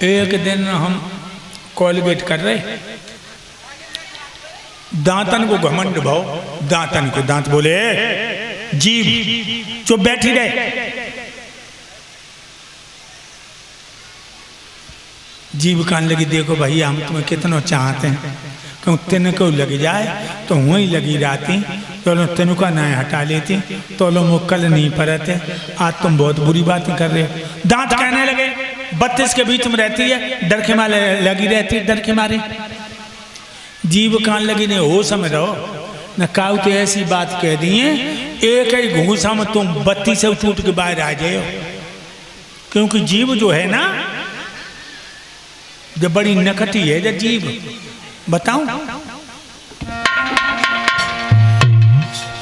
एक दिन हम कॉलगेट कर रहे, दांतन को घमंड भाव, दांतन को दांत बोले जीभ चुप बैठी रहे। जीभ कान लगी, देखो भाई हम तुम्हें कितना चाहते हैं, क्यों तेन को लग जाए तो वहीं लगी रहती, तो तेन का ना हटा लेती, तो लो मुक्कल नहीं परते, आज तुम बहुत बुरी बातें कर रहे हो। दांत कहने लगे 32 के बीच में रहती है, डर के मारे लगी रहती है, डर के मारे। जीभ कान लगी नहीं हो समझ रहो न, काऊ तो ऐसी बात कह दी है, एक ही घूसा में तुम 32 से टूट के बाहर आ जाओ। क्योंकि जीभ जो है ना, जब बड़ी नकटी है जब जीभ, बताऊं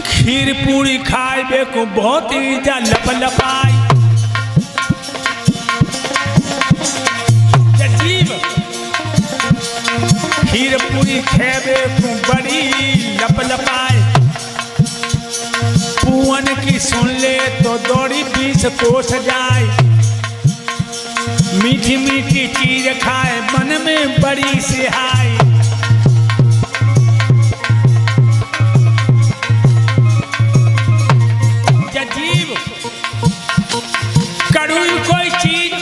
खीर पूरी खाए बेको बहुत ही जा लप लपाई, जीभ खीर पूरी खेबे को बड़ी लप लपाए, पुअन की सुन ले तो दौड़ी 20 कोस जाए, मीठी मीठी चीज खाए मन में बड़ी सिहाई, जीभ कड़वी कोई चीज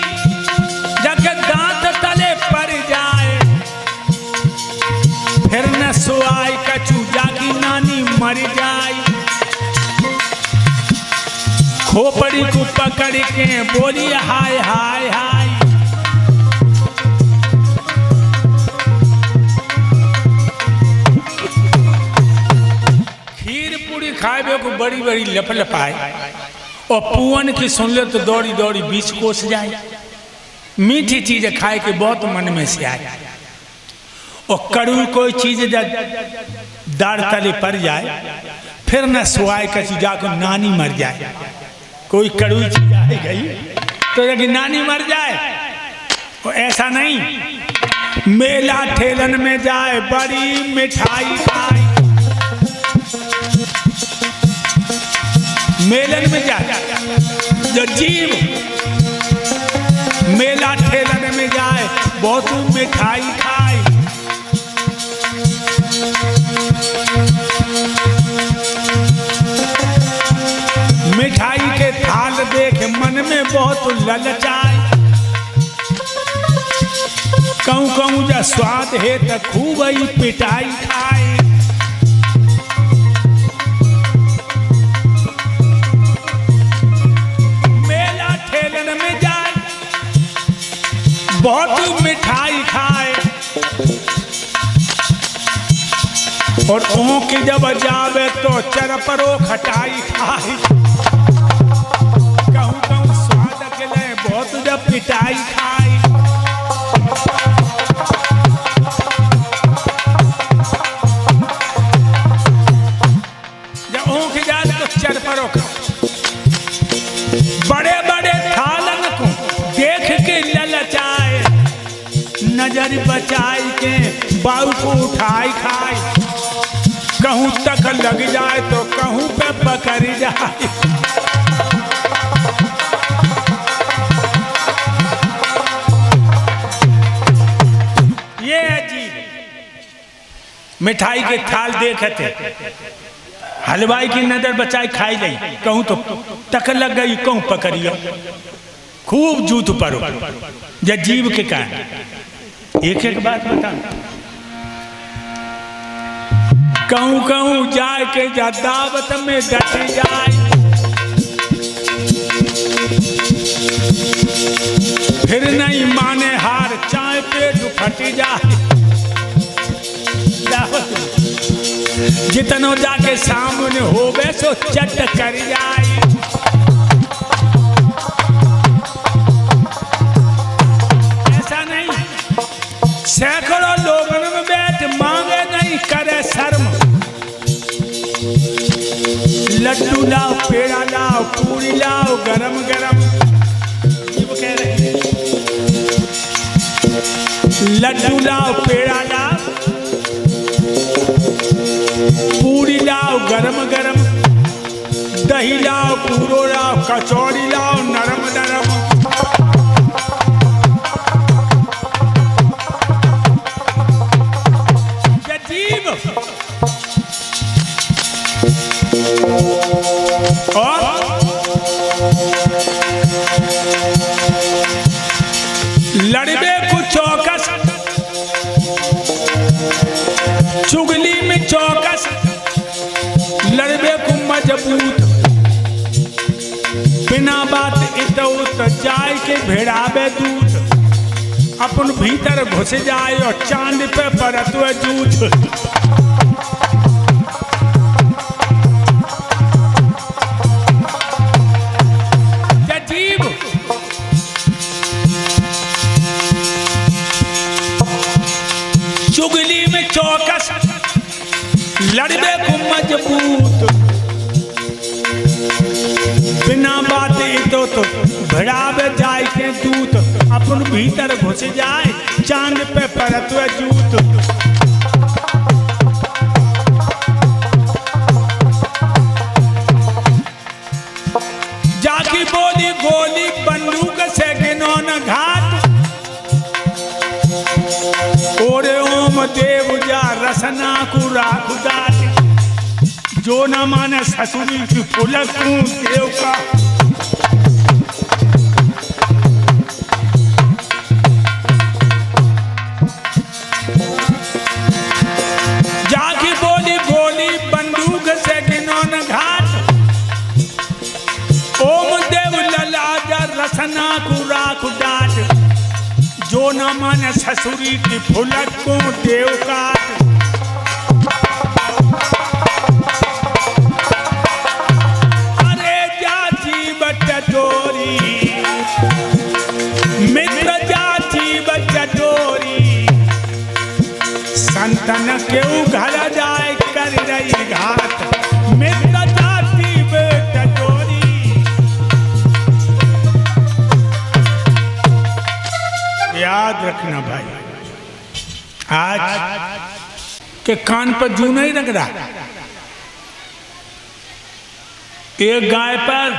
जब दांत तले पड़ जाए, फिर न सुआई कचू जागी नानी मर जाए, खोपड़ी को पकड़ के बोली हाय हाय हाय, खीर पूरी खाए को बड़ी बड़ी लप लपाए, और पुअन की सुन ले तो दौड़ी दौड़ी 20 कोस जाए, मीठी चीज खाए के बहुत मन में से आए, और कड़वी कोई चीज दाढ़ तले पड़ जाए, फिर न सुआए कची जाकर नानी मर जाए। कोई कड़वी चीज आ गई तो यदि नानी मर जाए, तो ऐसा नहीं, मेला ठेलन में जाए बड़ी मिठाई खाए, मेलन में जाए जो जीव मेला ठेलन में जाए बहुत मिठाई खाए, मिठाई के थाल देख मन में बहुत ललचाए, कहूँ कहूँ जा स्वाद है तो खूब ही पिटाई खाए, मेला ठेलन में जाए बहुत मिठाई खाए, और ऊँख जब जावे तो चरपरो खटाई खाए, कहूँ कहूँ स्वाद के लिए बहुत जब पिटाई खाए, जब ऊँख जाए तो चरपरो खाए, बड़े बड़े थालन को देख के ललचाए, नजर बचाई के बाऊ को उठाई खाए, कहूँ तक लग जाए तो कहूँ पे पकड़ जाए, ये अजीब मिठाई के थाल देखते, हलवाई की नजर बचाई खाई गई, कहूँ तो तक लग गई कहूँ पकड़ियो, खूब जूत परो जीभ के कारण। एक एक बात बता, कहूँ कहूँ जाए के जा दावत में डट जाए, फिर नहीं माने हार चाय पे दुखट जाए, दावत जितनो जाके सामने होवे सो चट कर जाए, ऐसा नहीं, सैकड़ों लोगों में बैठ मांगे नहीं करे शर्म, लड्डू लाओ पेड़ा लाओ पूरी लाओ गरम गरम, वो कह रहे हैं लड्डू लाओ पेड़ा लाओ पूरी लाओ गरम गरम, दही लाओ पूरो लाओ कचौड़ी लाओ नरम नरम, लड़बे को चौकस, चुगली में चौकस, लड़बे को मजबूत, बिना बात इतौत जाय के भेड़ावे दूत, अपन भीतर घुस जाए और चांद पे परतवे जूत। चुगली में चौकस, लड़बे को मजबूत, बिना बात इतो तो भड़ावे जाए के दूत, अपन भीतर घुस जाए चांद पे परतवे जूत। जाकी बोली गोली बंदूक से गिनौन घाट, ओरे ओम देव जा रसना को राख दाट, जो न माने ससुरी की फुलक देव का। जाकी बोली गोली बंदूक से गिनौन घाट, ओम देव लला जा रसना को राख दाट, जो न माने ससुरी की फुलक को देव काट। अरे जाची बचटोरी, मित्र जाची बचटोरी, संतन केऊ घर जाए कर रही घाट, मित्र जाची बचटोरी। याद रखना भाई, आज के कान पर जू नहीं लग रहा। एक गाय पर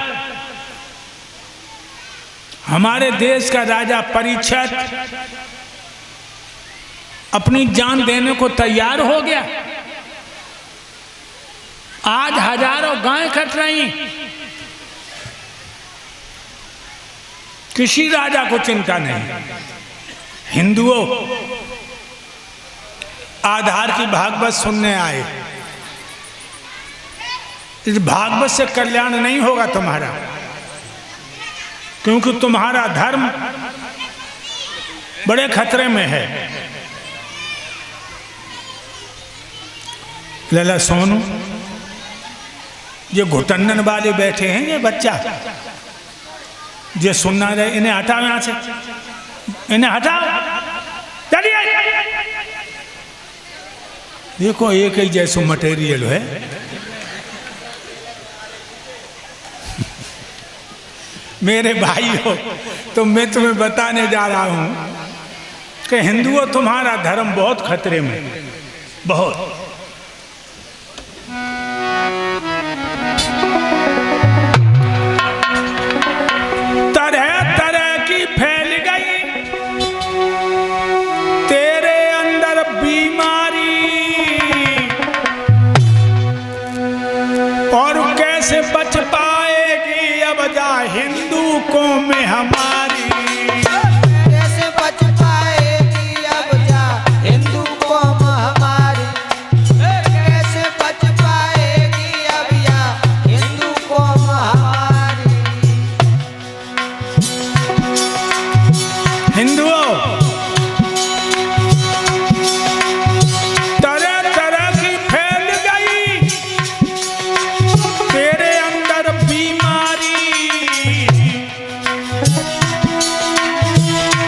हमारे देश का राजा परीक्षित अपनी जान देने को तैयार हो गया। आज हजारों गाय कट रही, किसी राजा को चिंता नहीं। हिंदुओं आधार की भागवत सुनने आए, इस भागवत से कल्याण नहीं होगा तुम्हारा, क्योंकि तुम्हारा धर्म बड़े खतरे में है। लला सोनू, ये घुटंडन वाले बैठे हैं, ये बच्चा ये सुनना रहे, इन्हें हटाओ यहां से, इन्हें हटाओ, चलिए। देखो एक ही जैसो मटेरियल है। मेरे भाई हो, तो मैं तुम्हें बताने जा रहा हूं कि हिंदुओं तुम्हारा धर्म बहुत खतरे में, बहुत। तरह तरह की फैल गई तेरे अंदर बीमारी, और कैसे बच पाएगी अब जा हिंदू कौम में हमारी। कैसे बच पाएगी अब जा हिंदू कौम हमारी, कैसे बच पाएगी अब या हिंदू कौम हमारी। हिंदुओं, तरह तरह की फैल गई तेरे अंदर बीमारी,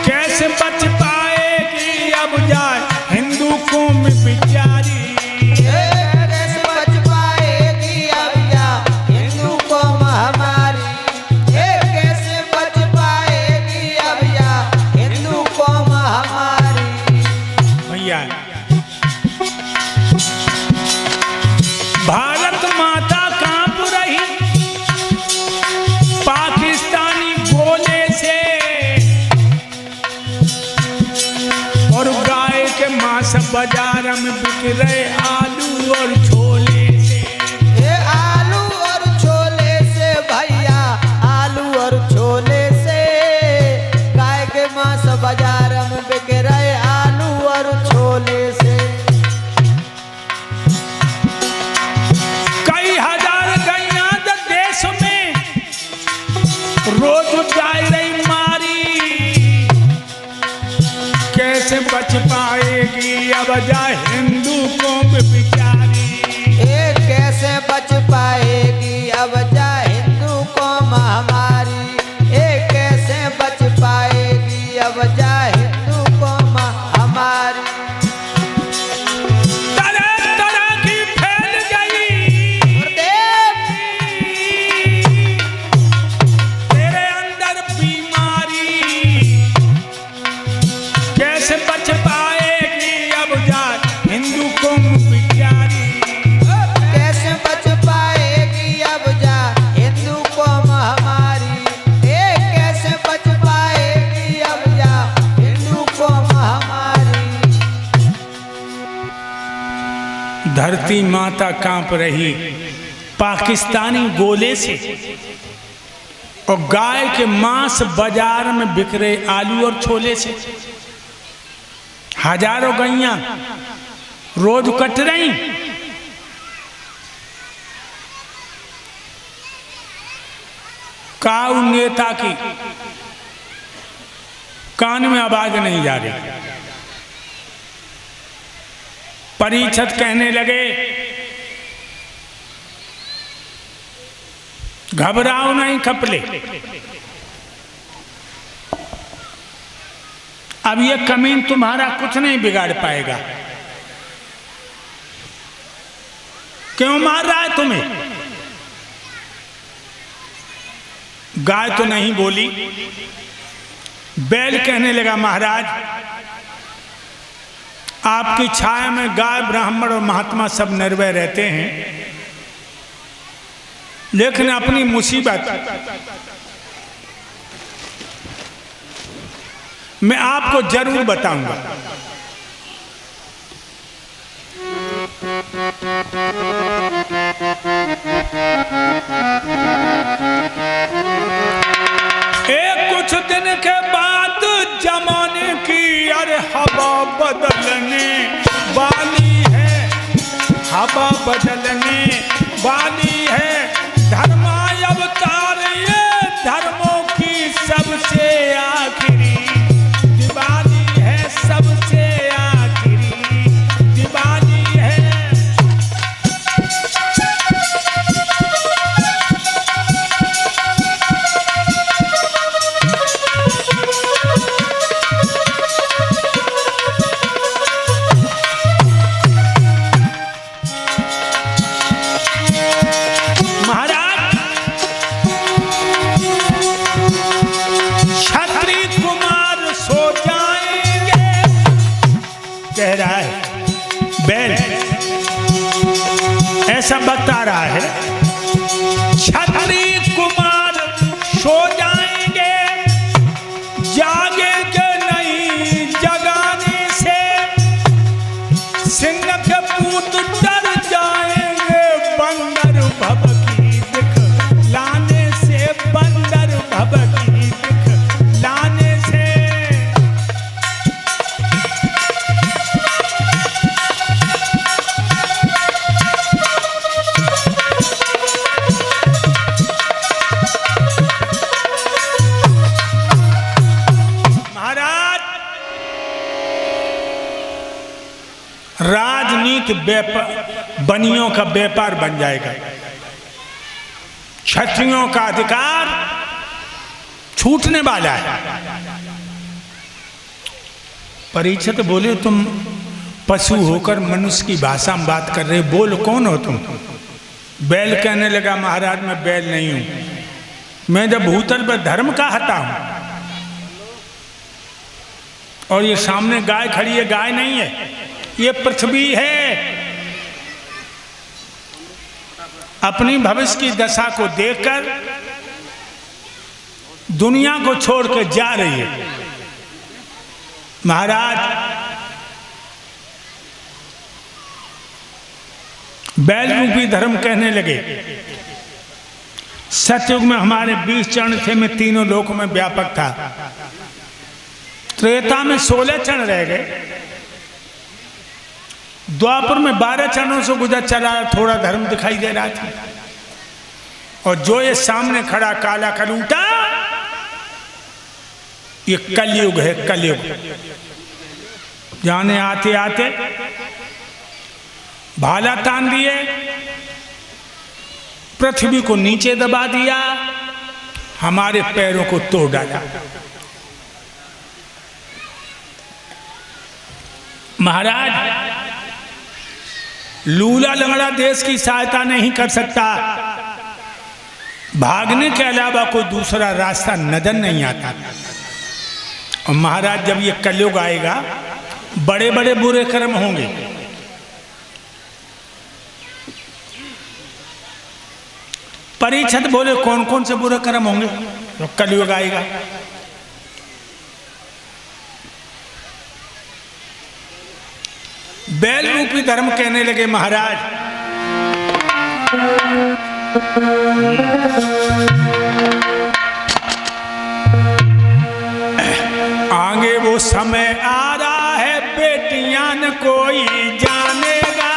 कैसे बच पाएगी अब जाए हिंदू कौम बेचारी। कैसे बच पाएगी अब या हिंदू कौम हमारी, कैसे बच पाएगी अब या हिंदू कौम हमारी। भैया, भारत माता कांप रही पाकिस्तानी गोले से, और गाय के मांस बाजार में बिक रहे आलू और छोले से। ये आलू और छोले से भैया, आलू और छोले से गाय के मांस बाजार बाजार में बिक रहे आलू और छोले से। कई हजार गैया देश में रोज जाए रही मारी, कैसे बच पाएगी अब जा हिंदू कौम बेचारी। कैसे बच पाएगी अब जा हिंदू कौम हमारी, कैसे बच पाएगी अब जा हिंदू कौम हमारी। तरह तरह की फैल गई तेरे अंदर बीमारी, कैसे बच पाएगी अब जा हिंदू कौम बेचारी। कैसे बच पाएगी अब जा हिंदू कौम हमारी, कैसे बच पाएगी अब जा हिंदू कौम हमारी। धरती माता कांप रही पाकिस्तानी गोले से, और गाय के मांस बाजार में बिक रहे आलू और छोले से। हजारों गैया रोज कट रही, काऊ नेता की कान में आवाज नहीं जा रही। परीक्षित कहने लगे घबराओ नहीं खपले, अब ये कमीन तुम्हारा कुछ नहीं बिगाड़ पाएगा। क्यों मार रहा है तुम्हें? गाय तो नहीं बोली। बैल कहने लगा महाराज, आपकी छाया में गाय ब्राह्मण और महात्मा सब निर्भय रहते हैं, लेकिन अपनी मुसीबत मैं आपको जरूर बताऊंगा। कुछ दिन के बाद जमाने की अरे हवा बदलने वाली है, हवा बदलने वाली है। धर्मा अवतार ये धर्मों की सबसे आखिरी दिवाली है, सबसे आखिरी दिवाली है। ऐसा बता रहा है क्षत्रिय कुमार सो जाएंगे, जागेंगे नहीं जगाने से। सिंह के पूत डर जाएंगे बंदर भभकी दिख लाने से, बंदर भभकी दिख लाने से। राजनीति बनियों का व्यापार बन जाएगा। क्षत्रियों का अधिकार छूटने वाला है। परीक्षित बोले तुम पशु होकर मनुष्य की भाषा में बात कर रहे, बोल कौन हो तुम? बैल कहने लगा महाराज मैं बैल नहीं हूं, मैं जब भूतल पर धर्म का हता हूं। और ये सामने गाय खड़ी है, गाय नहीं है, ये पृथ्वी है। अपनी भविष्य की दशा को देखकर दुनिया को छोड़ के जा रही है। महाराज बैल रूपी धर्म कहने लगे, सतयुग में हमारे 20 चरण थे, मैं तीनों लोकों में व्यापक था। त्रेता में 16 चरण रह गए, द्वापर में 12 चरणों से गुजर चला, थोड़ा धर्म दिखाई दे रहा था। और जो ये सामने खड़ा काला कलूटा, ये कलयुग है, कलयुग। जाने आते आते भाला तान दिए, पृथ्वी को नीचे दबा दिया, हमारे पैरों को तोड़ डाला। महाराज, लूला लंगड़ा देश की सहायता नहीं कर सकता, भागने के अलावा कोई दूसरा रास्ता नजर नहीं आता। और महाराज, जब ये कलयुग आएगा, बड़े बड़े बुरे कर्म होंगे। परीक्षित बोले कौन कौन से बुरे कर्म होंगे तो कलयुग आएगा? बैल रूपी धर्म कहने लगे, महाराज आगे वो समय आ रहा है, बेटियां न कोई जानेगा।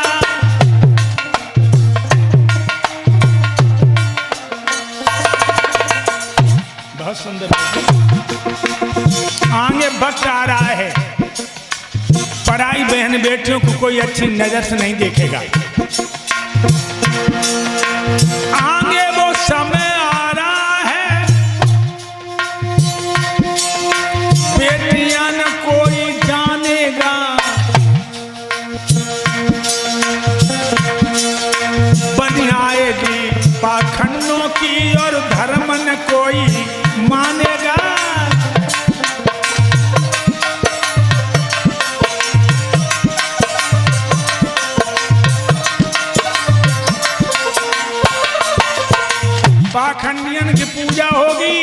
बहुत सुंदर। आगे वक्त आ रहा है, पराई बहन बेटियों को कोई अच्छी नजर से नहीं देखेगा। आगे वो समय आ रहा है, बेटियां न कोई जानेगा। बन आएगी पाखंडों की और धर्म न कोई मानेगा। पाखंडियन की पूजा होगी,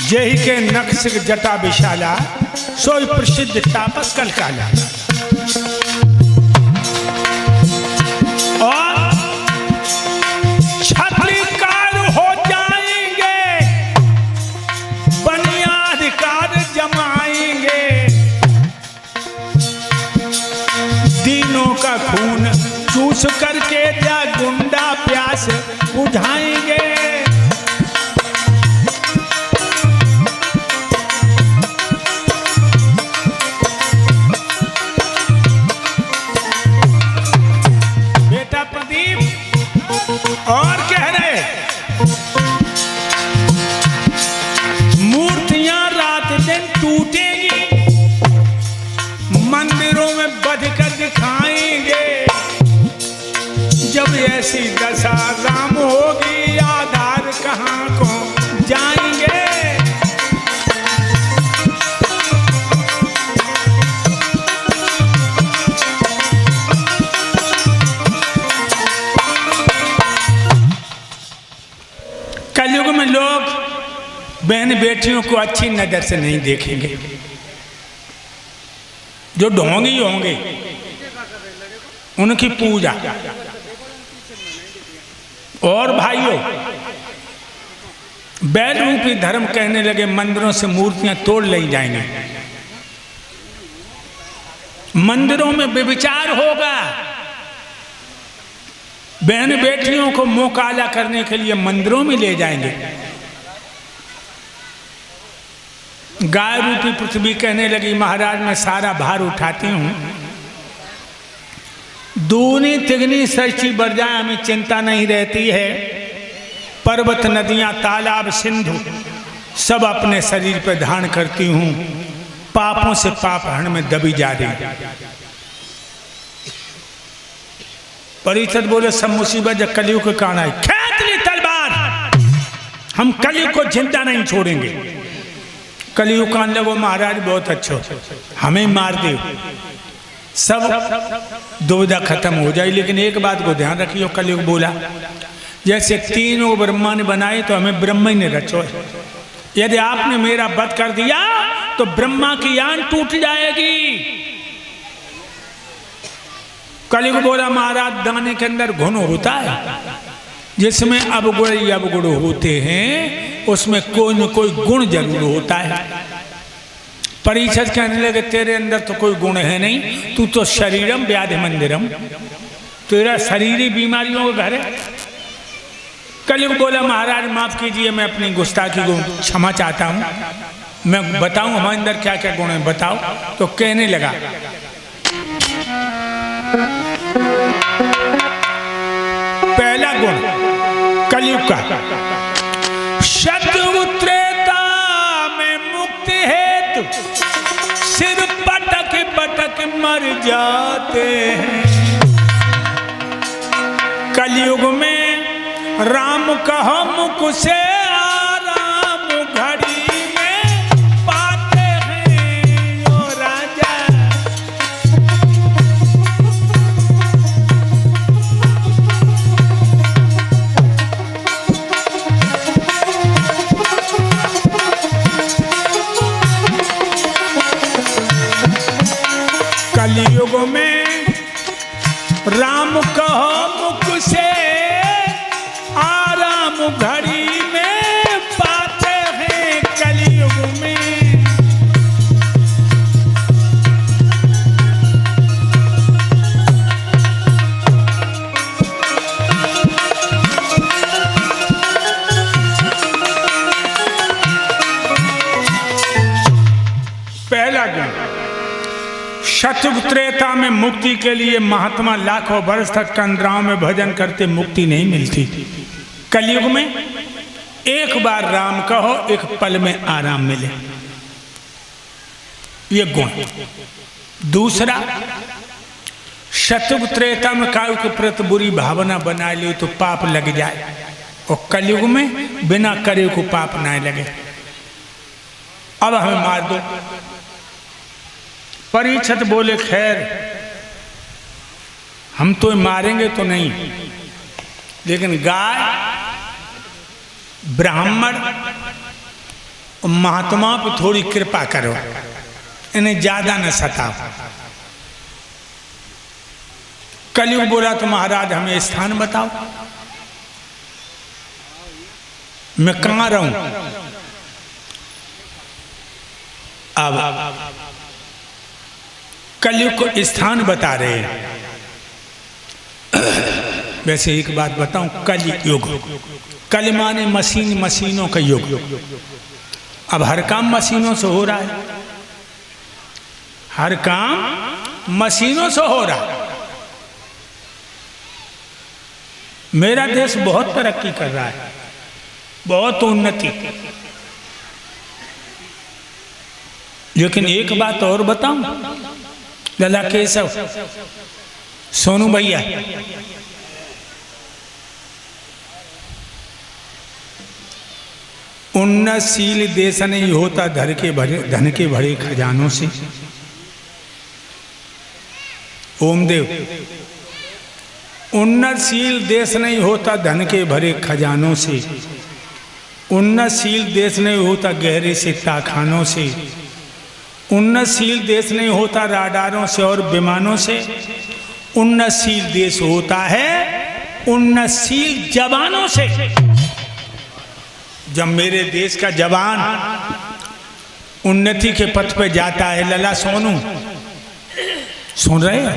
यही के नक्श जटा विशाला, सोई प्रसिद्ध तापस कलकाला। और छत्रीकार हो जाएंगे, बनियाधिकार जमाएंगे। दीनों का खून चूस करके या गुंडा प्यास बुझाएंगे। बेटा प्रदीप और कह रहे, मूर्तियां रात दिन टूटेंगी, मंदिरों में बध कर दिखाएंगे। जब ऐसी दशा राम होगी, आधार कहाँ को जाएंगे। कलयुग में लोग बहन बेटियों को अच्छी नजर से नहीं देखेंगे, जो ढोंगी होंगे उनकी पूजा। और भाइयों, बैल रूपी धर्म कहने लगे, मंदिरों से मूर्तियां तोड़ ली जाएंगी, मंदिरों में व्यभिचार होगा। बहन बेटियों को मुंह काला करने के लिए मंदिरों में ले जाएंगे। गाय रूपी पृथ्वी कहने लगी, महाराज मैं सारा भार उठाती हूं, दूनी तिगनी सृष्टि बढ़ जाए हमें चिंता नहीं रहती है। पर्वत नदियां तालाब सिंधु सब अपने शरीर पर धारण करती हूं, पापों से पाप हरण में दबी जा रही। परीक्षित बोले, सब मुसीबत जब कलयुग के कारण आई, खेत ली तलवार, हम कलयुग को जिंदा नहीं छोड़ेंगे। कलयुग कान लगो, महाराज बहुत अच्छो, हमें मार दे, सब दुविधा खत्म हो जाए। लेकिन एक बात को ध्यान रखियो, कलयुग बोला जैसे तीनों ब्रह्मा ने बनाए तो हमें ब्रह्मा ही ने रचो। यदि आपने मेरा वध कर दिया तो ब्रह्मा की आन टूट जाएगी। कलयुग बोला, महाराज दाने के अंदर घुन होता है, जिसमें अवगुण होते हैं उसमें कोई न कोई गुण जरूर होता है। परीक्षित कहने लगे तेरे अंदर तो कोई गुण है नहीं, तू तो शरीरम व्याधि मंदिरम, तेरा शरीरी बीमारियों का घर है। कलयुग बोला महाराज माफ कीजिए, मैं अपनी गुस्ताखी को क्षमा चाहता हूँ, मैं बताऊं हमारे अंदर क्या क्या गुण है बताओ। तो कहने लगा पहला गुण कलयुग का, शत्रु त्रेता में मुक्ति हेतु सिर पटक पटक मर जाते हैं। कलयुग में राम कहो मुख से आराम घड़ी में पाते हैं ओ राजा। कलयुग में राम कहो मुख से आराम घड़ी में पाते हैं। कलयुग में पहला गुण, शत्रु त्रेता में मुक्ति के लिए महात्मा लाखों वर्ष तक कंदराओं में भजन करते मुक्ति नहीं मिलती। कलयुग में एक बार राम कहो एक पल में आराम मिले, ये गुण। दूसरा, शत्रु त्रेता में कायु के प्रति बुरी भावना बना ली तो पाप लग जाए, और कलयुग में बिना करे को पाप ना लगे। अब हमें मार दो। परीक्षित बोले खैर हम तो मारेंगे तो नहीं, लेकिन गाय ब्राह्मण महात्मा पे थोड़ी कृपा करो, इन्हें ज्यादा न सताओ। कलयुग बोला तो महाराज हमें स्थान बताओ, मैं कहाँ रहूं। अब कलयुग को स्थान बता रहे हैं। वैसे एक बात बताऊं, कलयुग, कल माने मशीन, मशीनों का युग। अब हर काम मशीनों से हो रहा है, हर काम मशीनों से हो रहा है। मेरा देश बहुत तरक्की कर रहा है, बहुत उन्नति। लेकिन एक बात और बताऊं लला केशव, सोनू भैया, उन्नतशील देश नहीं होता धन के भरे खजानों से। ओमदेव, उन्नतशील देश नहीं होता धन के भरे खजानों से, उन्नतशील देश नहीं होता गहरे से ताखानों से, उन्नतशील देश नहीं होता राडारों से और विमानों से। उन्नतशील देश होता है उन्नतशील जवानों से। जब मेरे देश का जवान उन्नति के पथ पे जाता है, लला सोनू सुन रहे हैं,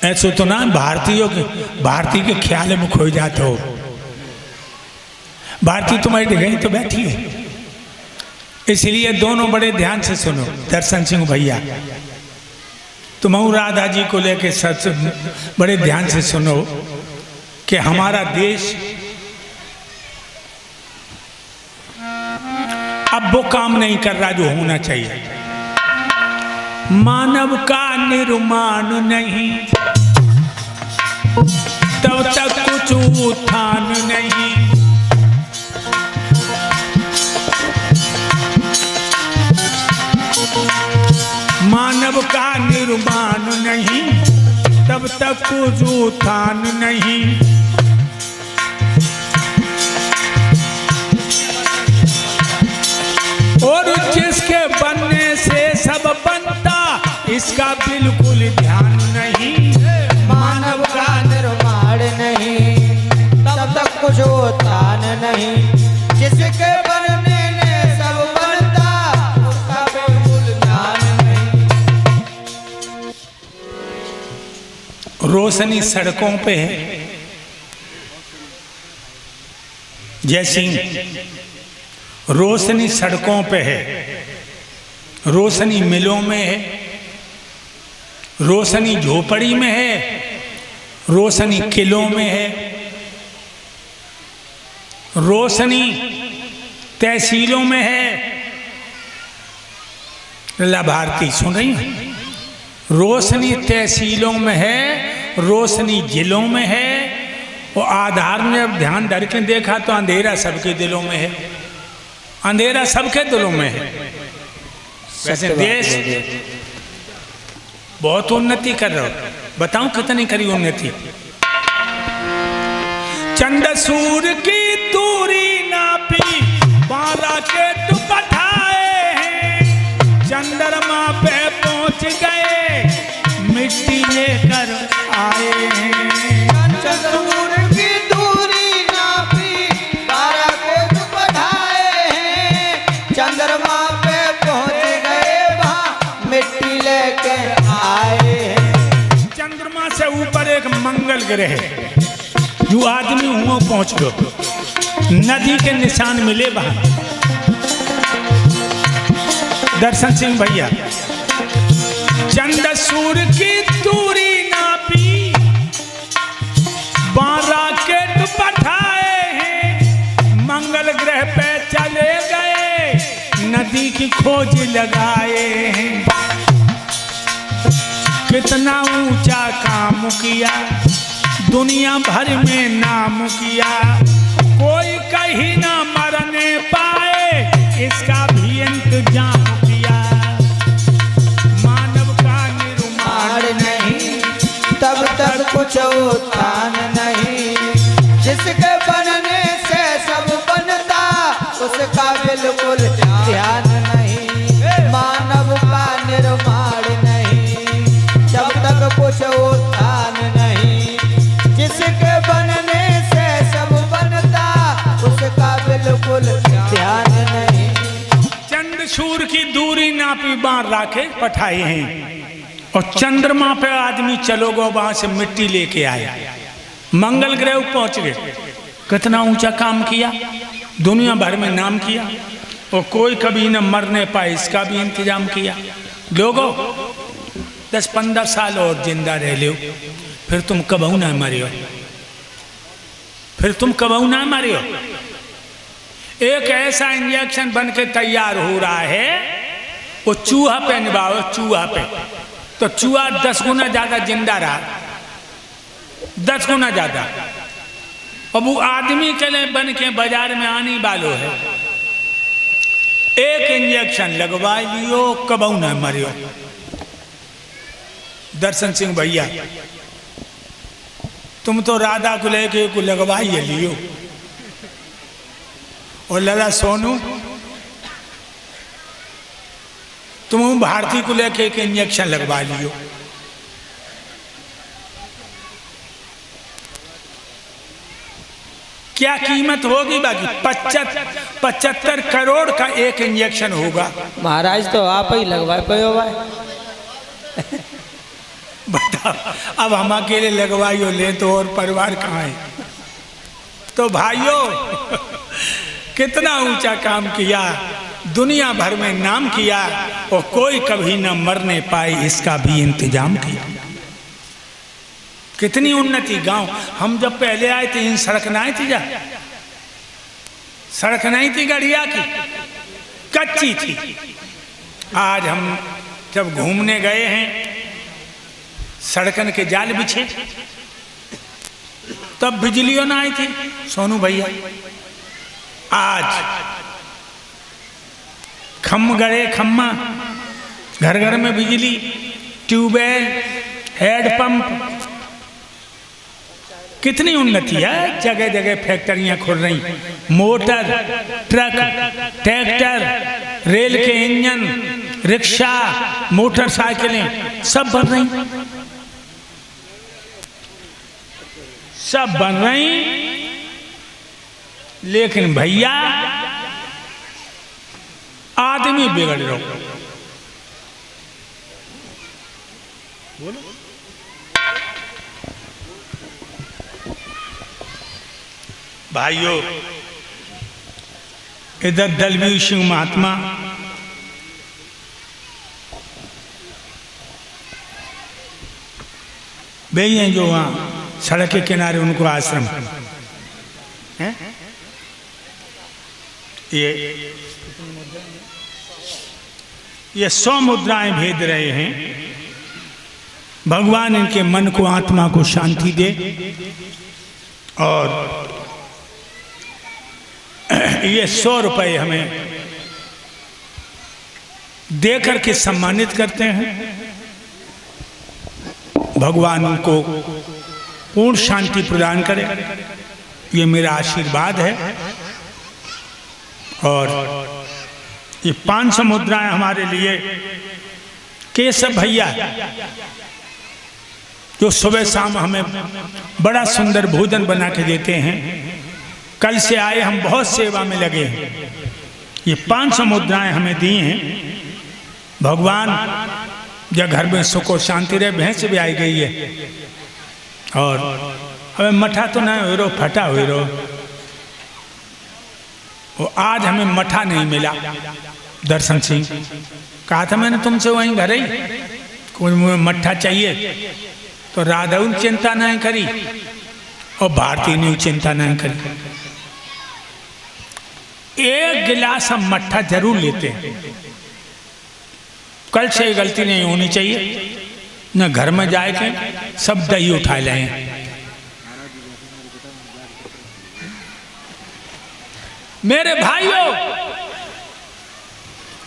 ऐसे तो ना भारतीय के ख्याल में खो जाते हो। भारतीय तुम्हारी जगह तो बैठी है, इसलिए दोनों बड़े ध्यान से सुनो। दर्शन सिंह भैया, तुम राधा जी को लेके सच बड़े ध्यान से सुनो कि हमारा देश अब वो काम नहीं कर रहा जो होना चाहिए। मानव का निर्माण नहीं तब तक कुछ उत्थान नहीं। मानव का निर्माण नहीं तब तक कुछ उत्थान नहीं। और जिसके बनने से सब बनता इसका बिल्कुल ध्यान नहीं। मानव का निर्माण नहीं तब तक कुछ उत्थान नहीं। जिसके बनने से सब बनता उसका रोशनी सड़कों पे है। जय सिंह, रोशनी सड़कों पे है, रोशनी मिलों में है, रोशनी झोपड़ी में है, रोशनी किलों में है, रोशनी तहसीलों में है। लाभार्थी सुन रही हैं? रोशनी तहसीलों में है, रोशनी जिलों में है। और आधार में अब ध्यान धर के देखा तो अंधेरा सबके दिलों में है, अंधेरा सबके दिलों में है। वैसे देश बहुत उन्नति कर रहा हो, बताऊं कितनी करी उन्नति। चंद सूर की दूरी नापी, बाला के तू बैठाए हैं, चंद्रमा पे पहुंच गए, मिट्टी लेकर आए हैं। चंद सूर की दूरी नापी, बाला के तू बैठाए हैं, चंद्रमा पे पहुंच गए, वहां मिट्टी लेके आए हैं। चंद्रमा से ऊपर एक मंगल ग्रह है, जो आदमी हुआ पहुंच गो, नदी के निशान मिले वहां। दर्शन सिंह भैया, चंद सूर की दूरी नापी, 12 के बैठाए हैं, मंगल ग्रह पे चले गए, नदी की खोज लगाए हैं। कितना ऊंचा काम किया, दुनिया भर में नाम किया, कोई कहीं ना मरने पाए, इसका भी इंतजाम किया। मानव का निर्माण नहीं, तब तक कुछ उत्थान नहीं, जिसके बनने से सब बनता, उसका बिल्कुल ध्यान नहीं। मानव का निर्माण नहीं, जब तक कुछ उत्थान नहीं, जिसके बनने से सब बनता, उसका बिल्कुल ध्यान नहीं। चंद सूर की दूरी नापी, बार राखे पठाए हैं, और चंद्रमा पे आदमी चलोगो, वहां से मिट्टी लेके आए, मंगल ग्रह पहुंच गए। कितना ऊंचा काम किया, दुनिया भर में नाम किया, और कोई कभी न मरने पाए, इसका भी इंतजाम किया। लोगों 10-15 साल और जिंदा रह लो, फिर तुम कबहू ना मरियो, फिर तुम कबहू ना मरियो। एक ऐसा इंजेक्शन बन के तैयार हो रहा है, वो चूहा पे निभाओ, चूहा पे, तो चूहा 10 गुना ज्यादा जिंदा रहा, 10 गुना ज्यादा। और वो आदमी के लिए बन के बाजार में आने वालों है। एक इंजेक्शन लगवा लियो, कबहू ना मरियो। दर्शन सिंह भैया, तुम तो राधा को लेके को लगवा ही लियो, और लला सोनू तुम भारती को लेके एक इंजेक्शन लगवा लियो। क्या कीमत होगी बाकी? 75 करोड़ का एक इंजेक्शन होगा। महाराज तो आप ही लगवाए पे हो भाई। बताओ, अब हम अकेले लगवाइयो ले तो और परिवार कहाँ है? तो भाइयों, कितना ऊंचा काम किया, दुनिया भर में नाम किया, और कोई कभी न मरने पाए, इसका भी इंतजाम किया। कितनी उन्नति। गांव हम जब पहले आए थे, इन सड़क नहीं थी, जा सड़क नहीं थी, गढ़िया की कच्ची थी। आज हम जब घूमने गए हैं, सड़कन के जाल बिछे, तब बिजलियों ना आई थी सोनू भैया। आज खम गड़े खम्मा, घर घर में बिजली, ट्यूबवेल, हैंडपंप, कितनी उन्नति है। जगह जगह फैक्ट्रियां खुल रही, मोटर, ट्रक, ट्रैक्टर, रेल के इंजन, रिक्शा, मोटरसाइकिलें सब बन रही, सब बन रही। लेकिन भैया आदमी बिगड़ रहा। बोलो भाइयों, इधर दलवीर सिंह महात्मा वे हैं जो वहाँ सड़क के किनारे उनको आश्रम है। ये 100 मुद्राएं भेज रहे हैं। भगवान इनके मन को, आत्मा को शांति दे और ये 100 रुपए हमें दे करके सम्मानित करते हैं। भगवान उनको पूर्ण शांति प्रदान करे, ये मेरा आशीर्वाद है। और ये 500 मुद्राएं हमारे लिए केशव भैया, जो सुबह शाम हमें बड़ा सुंदर भोजन बना के देते हैं। कल से आए, हम बहुत सेवा में लगे हैं। ये 500 मुद्राएं हमें दी हैं। भगवान जब घर में सुख और शांति रहे। भैंस भी आई गई है और हमें मठा तो ना हो रो, फटा हुए रो। वो आज हमें मठा नहीं मिला। दर्शन सिंह कहा था मैंने तुमसे वहीं घर ही कोई मुझे मट्ठा चाहिए, तो राधा चिंता नहीं करी और भारती ने चिंता नहीं करी। एक गिलास हम मट्ठा जरूर लेते हैं। कल से गलती नहीं होनी चाहिए, न घर में जाए के सब दही उठा लें। मेरे भाइयों,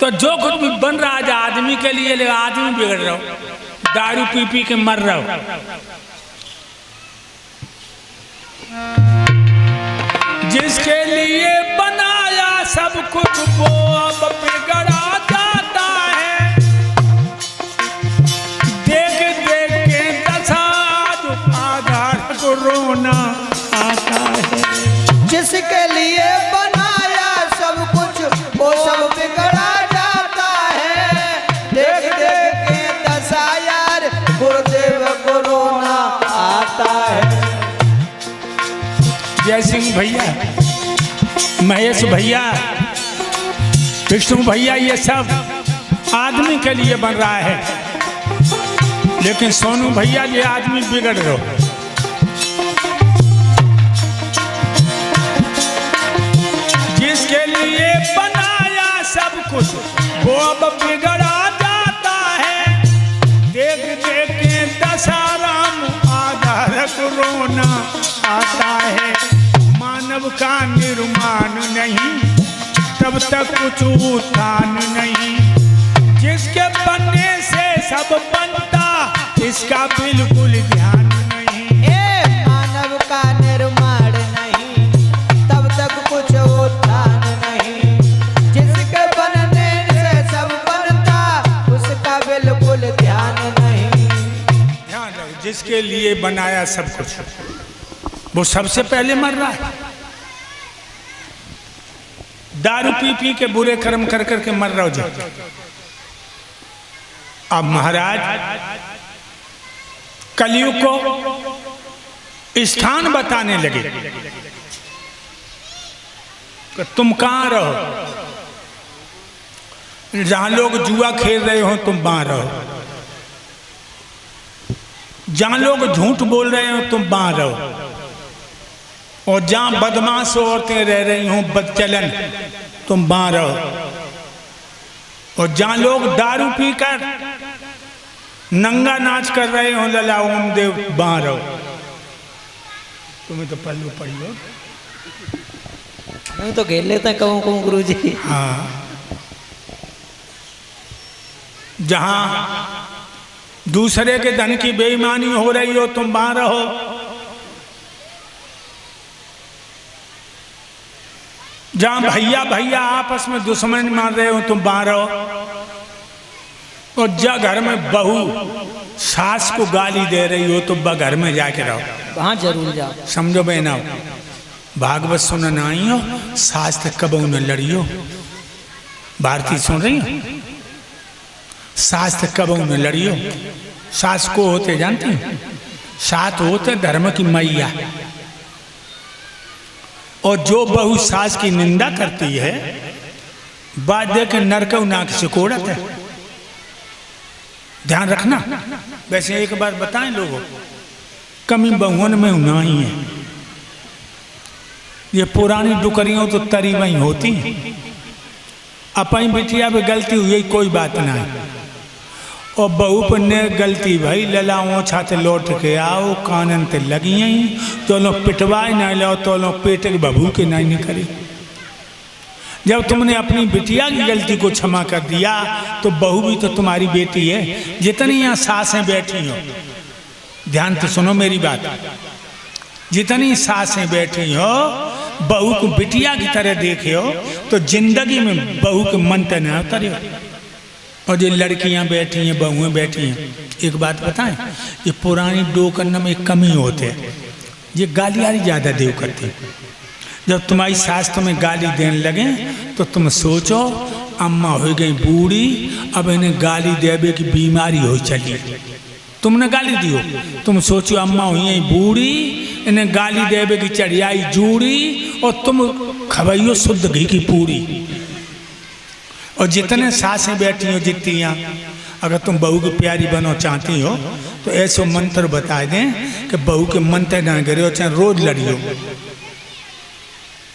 तो जो कुछ भी बन रहा है आदमी के लिए, ले आदमी बिगड़ रहा हो, दारू पी पी के मर रहा हो। जिसके लिए बनाया सब कुछ वो अब बिगड़ा जाता है। देख देख के दशा आधार को रोना आता है। जिसके लिए बनाया सब कुछ वो सब बिगड़ा जाता है। देख देख के दशा यार गुरुदेव को रोना आता है। जय सिंह भैया, महेश भैया, विष्णु भैया, ये सब आदमी के लिए बन रहा है, लेकिन सोनू भैया ये आदमी बिगड़ रहे हो। जिसके लिए बनाया सब कुछ वो अब बिगड़ा जाता है। देख देख के दशाराम आधारक रोना आता है। मानव का निर्माण नहीं तब तक कुछ उत्थान नहीं। जिसके बनने से सब बनता इसका बिल्कुल ध्यान नहीं। मानव का निर्माण नहीं तब तक कुछ उत्थान नहीं। जिसके बनने से सब बनता उसका बिल्कुल ध्यान नहीं। ध्यान रखो, जिसके लिए बनाया सब कुछ वो सबसे पहले मर रहा है। दारू पी पी के बुरे कर्म कर करके मर रहा हो जा। अब महाराज कलयुग को स्थान बताने लगे कि तुम कहां रहो। जहां लोग जुआ खेल रहे हो तुम वहां रहो। जहां लोग झूठ बोल रहे हो तुम वहां रहो। और जहां बदमाश औरतें रह रही हों बदचलन तुम वहां रहो। और जहां लोग दारू पीकर नंगा नाच कर रहे हो लला ओम देव वहां रहो। तुम्हें तो पल्लू पड़ी हो। मैं तो घेर लेता कहूँ कहूँ गुरु जी। हाँ, जहां दूसरे के धन की बेईमानी हो रही हो तुम वहां रहो। जहां भैया भैया आपस में दुश्मन मार रहे हो तुम वहां रहो। और जब घर में बहू सास को गाली दे रही हो तो घर में जाके रहो, वहां जरूर जाओ। समझो बहना, भागवत सुनना आई हो, सास तक कबू न लड़ियो। भारती सुन रही हो, सास तक कबू न लड़ियो। सास को होते जानती, सास होते धर्म की मैया। और जो बहू सास की निंदा करती है बात दे के नरकव नाक से कोड़त है। ध्यान रखना। वैसे एक बार बताएं लोगों, कमी बहुवन में ना ही है। ये पुरानी डुकरियों तो तरी वही होती हैं। अपनी बिटिया पे गलती हुई कोई बात ना है, और बहू पर ने गलती भाई ललाओ छाते लौट के आओ कानन ते लगी ही तो लो पिटवाए ना लो तो लो पेट के बबू के नहीं करे। जब तुमने अपनी बिटिया की गलती को क्षमा कर दिया तो बहू भी तो तुम्हारी बेटी है। जितनी यहाँ सासें बैठी हो, ध्यान से सुनो मेरी बात, जितनी सासें बैठी हो बहू को बिटिया की तरह देखे हो तो जिंदगी में बहू के मन तक न उतरे। और ये लड़कियां बैठी हैं, बहुएं बैठी हैं, एक बात बताएं, ये पुरानी डोकन में कमी होते है, ये गालियाँ ज़्यादा देव करती। जब तुम्हारी सास तुम्हें गाली देने लगे तो तुम सोचो अम्मा हो गई बूढ़ी, अब इन्हें गाली देवे की बीमारी हो चली। तुमने गाली दियो, तुम सोचो अम्मा हुई बूढ़ी, इन्हें गाली देवे की चढ़ियाई जूड़ी, और तुम खबैयो शुद्ध घी की पूरी। और जितने सासें बैठी हो जितनी, अगर तुम बहू की प्यारी बनो चाहती हो तो ऐसे मंत्र बता दें कि बहू के मंत्र ना गिरे, चाहे रोज लड़ियो।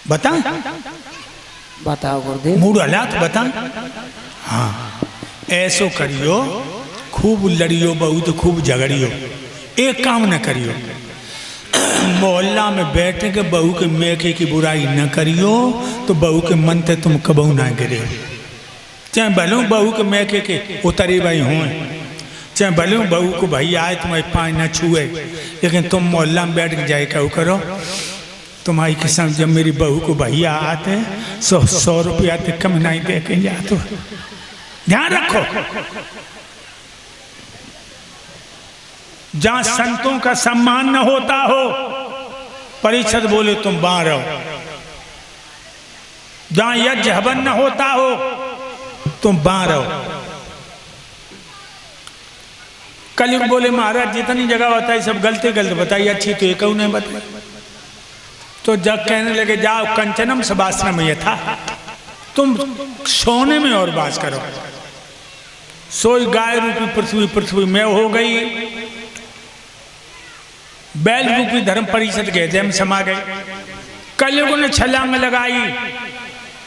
बता बताओ गुरुदेव। मूड हला तो बता। हाँ, ऐसो करियो, खूब लड़ियो बहू तो खूब झगड़ियो, एक काम न करियो। मोहल्ला में बैठ के बहू के मेके की बुराई न करियो तो बहू के मन ते तुम कबू ना गिरे। चाहे भले बहू के मेके के उतरी भाई हों, चाहे भले बहू को भाई आए तुम्हारे पाँव न छुए, लेकिन तुम मोहल्ला में बैठ के जाए क्या करो, तुम्हारी किस्म जब मेरी बहू को भैया आते 100 रुपया तक कम नहीं दे के जा। तो ध्यान रखो, जहां संतों का सम्मान न होता हो परिषद बोले तुम बाहर रहो, जहां यज्ञ हवन न होता हो तुम बाहर रहो। कलयुग बोले महाराज जितनी जगह बताई सब गलती गलत बताई, अच्छी तो एक नहीं बताई। तो जब कहने लगे जाओ कंचनम सबासनम यथा, तुम सोने में और बास करो। सोई गाय रूपी पृथ्वी पृथ्वी में हो गई, बैल रूपी धर्म परिषद के जैम समा गए। कलयुग ने छलांग लगाई,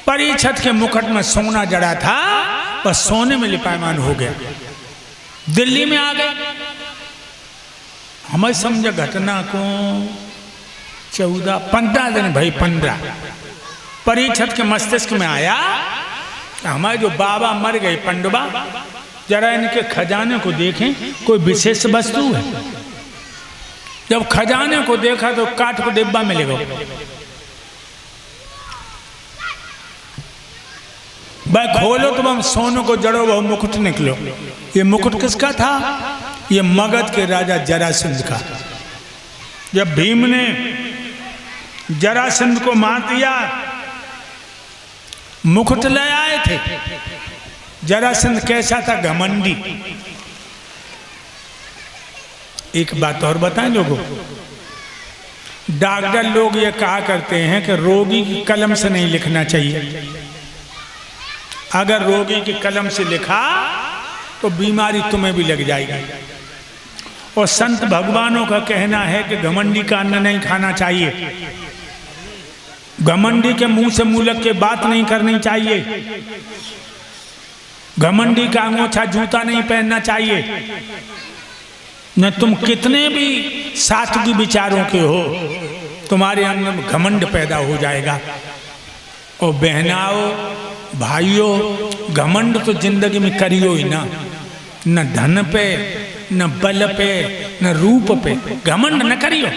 परिषद के मुकुट में सोना जड़ा था बस सोने में लिपायमान हो गया, दिल्ली में आ गए। हमें समझ घटना को 14-15 दिन भाई 15 परिषद के मस्तिष्क में आया। हमारे जो बाबा मर गए पंडुबा, जरा इनके खजाने को देखें, कोई विशेष वस्तु है। जब खजाने को देखा तो काठ को डिब्बा मिलेगा। भाई खोलो तो हम सोने को जड़ो वह मुकुट निकलो। ये मुकुट किसका था? ये मगध के राजा जरासंध का। जब भीम ने जरासंध को मार दिया, मुकुट ले आए थे। जरासंध कैसा था? घमंडी। एक बात और बताएं लोगों, डॉक्टर लोग ये कहा करते हैं कि रोगी की कलम से नहीं लिखना चाहिए। अगर रोगी की कलम से लिखा तो बीमारी तुम्हें भी लग जाएगी। और संत भगवानों का कहना है कि घमंडी का अन्न नहीं खाना चाहिए, घमंडी के मुंह से मूलक के बात नहीं करनी चाहिए, घमंडी का अंगोछा जूता नहीं पहनना चाहिए। न तुम कितने भी सात्विक विचारों के हो, तुम्हारे अंदर में घमंड पैदा हो जाएगा। और बहनाओ भाइयों, घमंड तो जिंदगी में करियो ही ना, न धन पे, न बल पे, न रूप पे, घमंड न करियो।